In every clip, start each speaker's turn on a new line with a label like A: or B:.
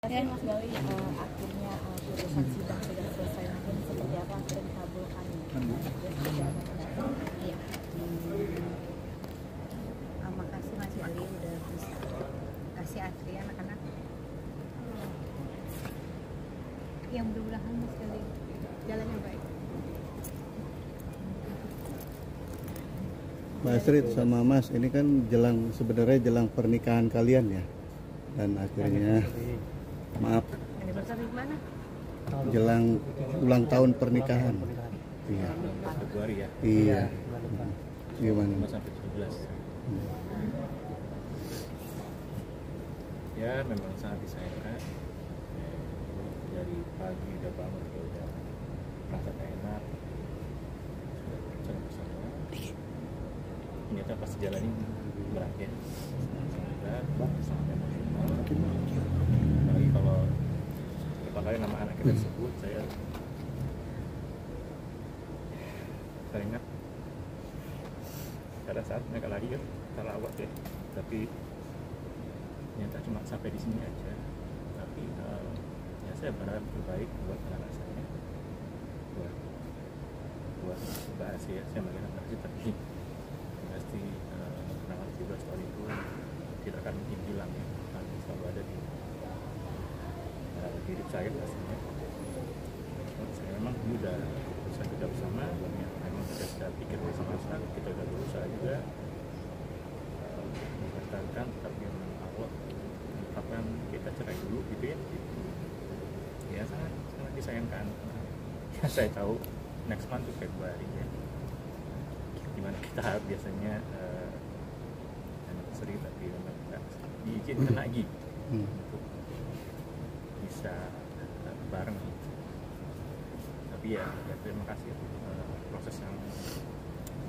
A: Mas Gali, akhirnya putusan sidang sudah selesai, namun seperti apa akhirnya dikabulkan? Iya.
B: Makasih Mas Gali udah bisa kasih Atri anak-anak. Ya mudah-mudahan Mas Gali jalannya baik.
C: Mbak Astrid sama Mas, ini kan sebenarnya jelang pernikahan kalian ya, dan akhirnya maaf
B: Anniversary mana?
C: jelang ulang tahun pernikahan. Iya.
D: Februari ya.
C: Iya. Gimana?
D: 5 sampai 17. Ya memang sangat disayangkan. Dari pagi udah bangun udah merasa tak enak. Sudah bersama. Ternyata pas jalan ini berat ya. Sangat emosional. Apalagi kalau berapa kali nama anak kita disebut, saya ingat pada saat mereka lahir terawat ya, tapi ternyata cuma sampai di sini aja. Tapi ya saya berharap terbaik buat anak saya, buat Mbak Asia. Saya melihat Mbak Asia, tapi pasti kenangan 17 tahun itu tidak akan mungkin hilang ya, akan selalu ada di hidup saya pastinya. Saya memang udah berusaha kita bersama, memang kita sudah pikir bersama-sama, kita sudah berusaha juga mempertahankan, tapi memang Allah menetapkan kita cerai dulu gitu ya. Ya sangat disayangkan. Ya, saya tahu next month itu Februari ya, dimana kita biasanya anniversary, tapi memang tidak diizinkan lagi untuk bisa bareng. Tapi ya terima kasih proses yang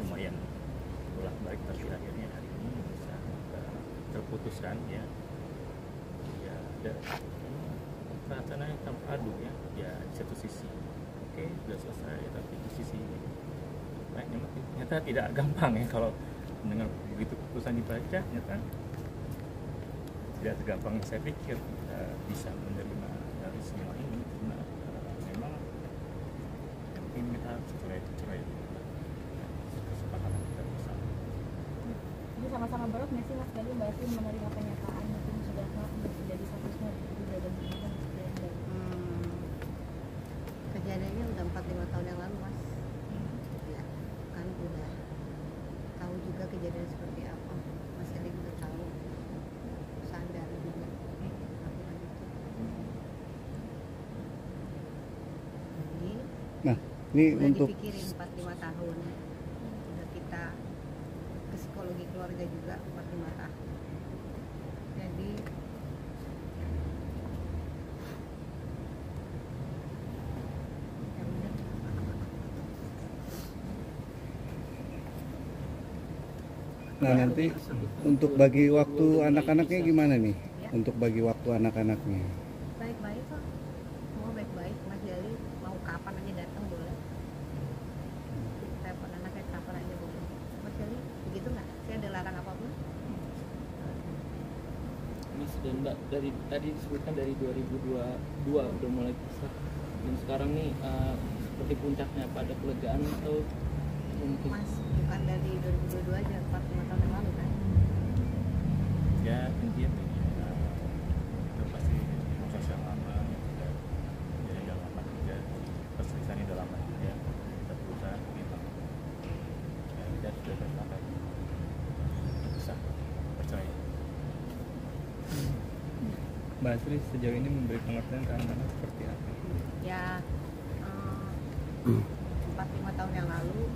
D: lumayan bolak-balik, tapi akhirnya hari ini bisa terputuskan ya. Ya ada perasaan yang campur aduk ya. Ya di satu sisi oke sudah selesai, tapi di sisi lainnya ternyata tidak gampang ya kalau mendengar begitu keputusan dibaca. Ternyata tidak segampang saya pikir kita bisa menerima dari semua ini, karena memang yang penting kita harus cerai kesepakatan kita bersama.
A: Ini sama-sama berat nggak sih Mas Gali, Mbak Asia menerima kenyataan mungkin sudah menjadi statusnya juga dan gimana
B: Kejadiannya udah 4-5 tahun yang lalu Mas. Ya kan udah tahu juga kejadian seperti apa. Mas Gali juga tahu, sadar juga aturan itu. Jadi
C: Nah, ini
B: udah
C: untuk
B: dipikirin 4-5 tahun. Udah kita ke psikologi keluarga juga 4-5 tahun. Jadi ya udah.
C: nah nanti untuk bagi waktu anak-anaknya gimana nih? Untuk bagi waktu anak-anaknya.
B: Baik-baik kok, semua baik-baik. Mas Gali mau kapan aja datang boleh, telepon anaknya kapan aja boleh. Mas Gali begitu nggak? Saya ada larang apapun.
E: Mas dan Mbak, dari tadi disebutkan dari 2022 udah mulai pisah, dan sekarang nih seperti puncaknya, apa ada kelegaan atau mungkin?
B: Mas bukan dari 2022 aja, 4-5 tahun yang lalu kan?
D: Ya intinya itu pasti proses yang lama ya, jadi udah lama juga, perselisihan udah lama juga, kita berusaha gitu ya, kita sudah bersepakat bisa percaya.
F: Mbak Astrid sejauh ini memberi pengertian ke anak-anak seperti apa?
B: Ya 4-5 tahun yang lalu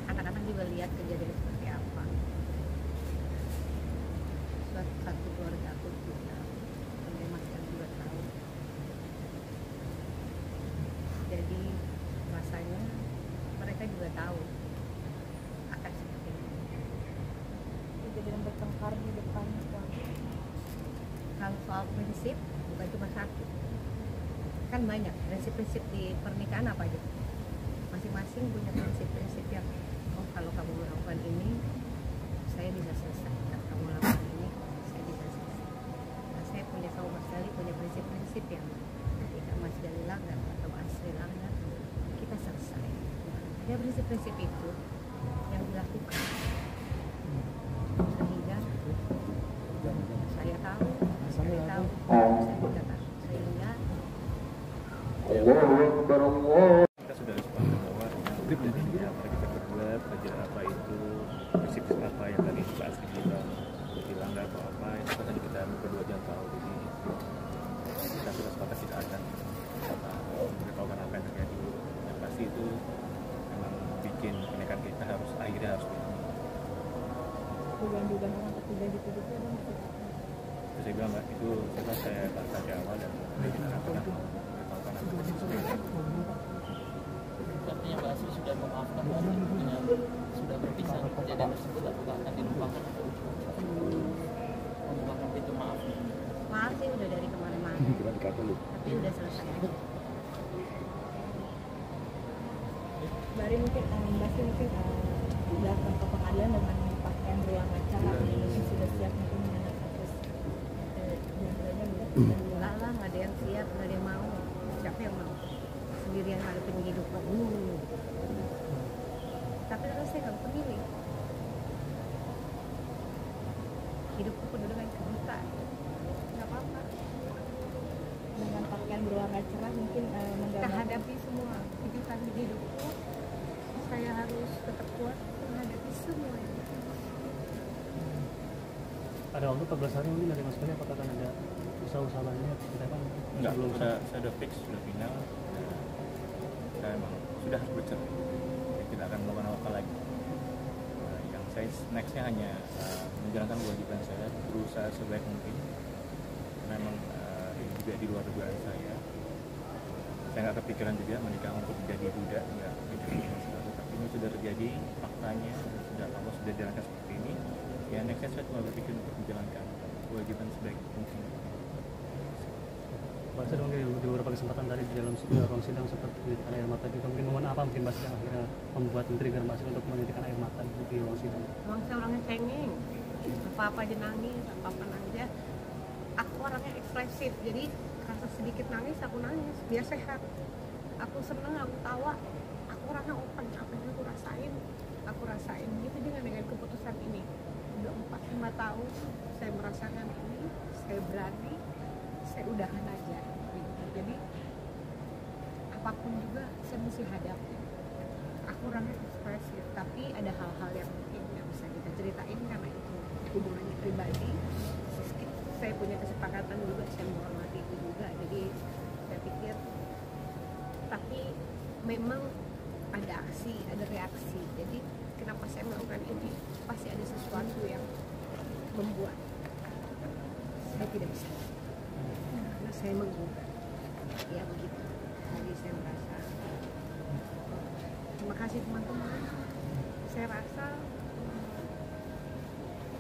B: anak-anak juga lihat kejadian seperti apa. Satu keluarga aku juga, kemudian Mas Gali juga tahu. Jadi rasanya mereka juga tahu akan seperti ini.
A: kejadian bertengkar di depan keluarga?
B: Kalau soal prinsip bukan cuma satu, kan banyak prinsip-prinsip di pernikahan apa aja. Masing-masing punya prinsip-prinsip yang kalau kamu melakukan ini saya bisa selesai, kalau kamu melakukan ini saya bisa selesai. Nah, saya punya tahu Mas Gali punya prinsip-prinsip yang ketika Mas Gali langgar atau Asri langgar, kita selesai. Ada prinsip-prinsip itu yang dilakukan sehingga saya tahu, Mas Gali tahu, saya juga tahu, sehingga
D: Kita sudah sepakat bahwa dari apa kita berbuat, pelajaran apa itu, prinsip apa yang tadi Pak Asri bilang atau apa, itu kan tadi kita berdua jangan tahu. Jadi kita sudah sepakat kita akan memberitahukan apa yang terjadi. Yang pasti itu memang bikin pernikahan kita akhirnya harus begini.
A: Dugaan-dugaan orang ketiga gitu itu ada maksud apa?
D: Terus saya bilang Mbak, itu saya bahas di awal dan kita akan memberitahukan apa yang terjadi.
E: Artinya Mbak Asri sudah memaafkan Mbak Asri dengan sudah berpisah kejadian tersebut, apakah akan dilupakan atau membukakan pintu maaf?
B: maaf sih udah dari kemarin-kemarin, tapi udah selesai aja.
A: Mbak Ari mungkin Mbak Asri mungkin datang ke pengadilan dengan pakaian berulang acara mungkin sudah siap mungkin dengan kasus jumlahnya berat dan
B: Enggak lah, nggak ada yang siap, nggak ada yang mau. Siapa yang mau sendirian ngadepin hidup kok? Tapi terus saya nggak peduli. Hidupku penuh dengan kebutaan. Nggak apa-apa.
A: dengan pakaian berwarna cerah mungkin
B: Kita
A: menggambarkan
B: hadapi semua kejutan di hidupku. Saya harus tetap kuat menghadapi semua itu.
G: Ada waktu 14 hari mungkin dari Mas Gali, apakah akan ada usaha-usaha lainnya kita kan
D: Enggak,
G: belum
D: saya sudah fix, sudah final. Saya memang sudah harus bercerai. Jadi tidak akan melakukan apa lagi. Yang saya nextnya hanya menjalankan kewajiban saya, berusaha sebaik mungkin. Memang ini juga di luar dugaan saya. Saya nggak kepikiran juga menikah untuk menjadi budak, enggak. Tapi ini sudah terjadi faktanya, sudah Allah sudah jalankan seperti ini. Ya nextnya saya cuma berpikir untuk menjalankan kewajiban sebaik mungkin.
G: bahasa dong di beberapa kesempatan tadi di dalam ruang sidang seperti menitikkan air mata juga mungkin momen apa mungkin Mas yang akhirnya membuat men-trigger Mas untuk menitikkan air mata di ruang sidang.
B: Emang saya orangnya cengeng, apa-apa aja nangis, apa-apa aja. Aku orangnya ekspresif, jadi rasa sedikit nangis aku nangis, biar sehat. Aku seneng, aku tawa, aku orangnya open, apa yang aku rasain. Gitu juga dengan keputusan ini. Udah 4-5 tahun saya merasakan ini, saya berani, saya udahan aja. Gitu. Jadi apapun juga saya mesti hadapi. Aku orangnya ekspresif, tapi ada hal-hal yang mungkin nggak bisa kita ceritain karena itu hubungannya pribadi. Saya punya kesepakatan juga, saya menghormati itu juga. Jadi saya pikir, tapi memang ada aksi, ada reaksi. Jadi kenapa saya melakukan ini? Pasti ada sesuatu yang membuat saya tidak bisa. Karena saya menggugat. Ya begitu. Jadi saya merasa terima kasih teman-teman. Saya rasa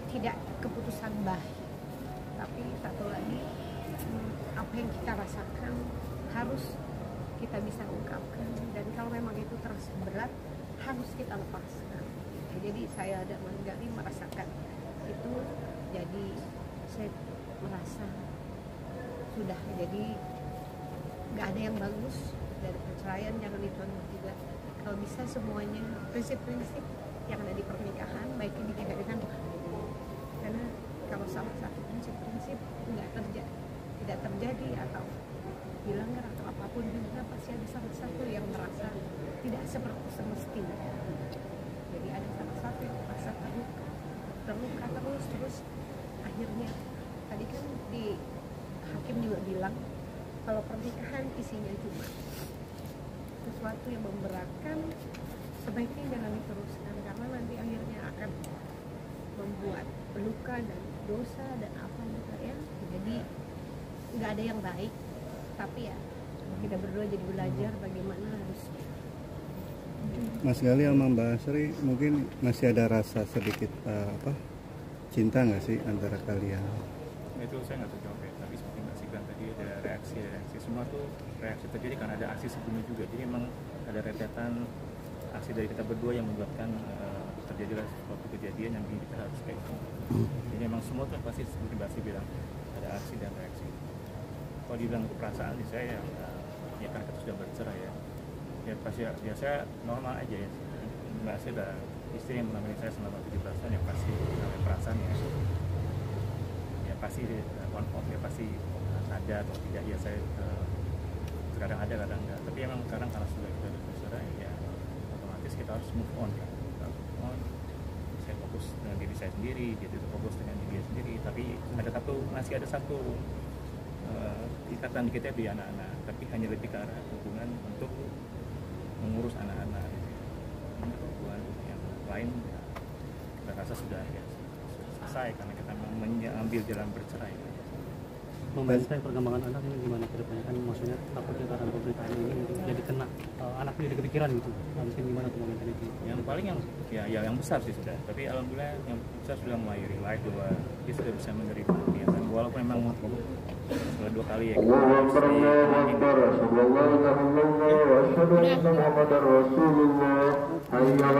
B: tidak keputusan baik. Tapi satu lagi, apa yang kita rasakan harus kita bisa ungkapkan, dan kalau memang itu terasa berat harus kita lepaskan. Jadi saya dan Mas Gali merasakan itu, jadi saya merasa sudah, jadi nggak ada yang bagus dari perceraian, jangan dicontoh juga. Kalau bisa semuanya prinsip-prinsip yang ada di pernikahan baiknya dijaga dengan Tuhan. Karena kalau salah satu prinsip-prinsip tidak terjadi atau dilanggar atau apapun juga, pasti ada salah satu yang merasa tidak seperti semestinya. Jadi ada salah satu yang merasa terluka terus akhirnya tadi kan di hakim juga bilang kalau pernikahan isinya cuma sesuatu yang memberatkan, sebaiknya jangan diteruskan karena nanti akhirnya akan membuat luka dan dosa dan apa juga ya. Jadi nggak ada yang baik, tapi ya kita berdua jadi belajar bagaimana harusnya.
C: Mas Gali sama Mbak Asri mungkin masih ada rasa sedikit cinta nggak sih antara kalian?
D: Itu saya nggak tahu jawab ya, tapi seperti Mbak Sih bilang tadi ada reaksi semua tuh reaksi terjadi karena ada aksi sebelumnya juga. Jadi memang ada rentetan aksi dari kita berdua yang menyebabkan terjadilah suatu kejadian yang bikin kita harus kayak gitu. Jadi memang semua tuh pasti seperti Mbak Sih bilang ada aksi dan reaksi. kalau dibilang perasaan di saya ya kan kita sudah bercerai ya pasti ya saya normal aja ya, nggak saya udah istri yang menemani saya selama 17 tahun ya pasti namanya perasaan ya pasti on off ya pasti ada atau tidak ya saya kadang ada kadang enggak, tapi emang sekarang karena sudah kita bercerai ya otomatis kita harus move on kan, kita move on. Saya fokus dengan diri saya sendiri, dia itu fokus dengan diri dia sendiri, tapi masih ada satu ikatan kita di anak-anak, tapi hanya lebih ke arah hubungan untuk mengurus anak-anak gitu. Hubungan yang lain ya, kita rasa sudah selesai karena kita mengambil jalan bercerai.
G: Membantai perkembangan anak ini gimana ke depannya, kan maksudnya takutnya karena pemberitaan ini mungkin jadi kena anaknya jadi kepikiran gitu, mungkin gimana tuh momennya itu?
D: Yang paling yang besar sih sudah, tapi alhamdulillah yang besar sudah mulai realize bahwa dia sudah bisa menerima kegiatan walaupun memang sudah 2 kali ya kita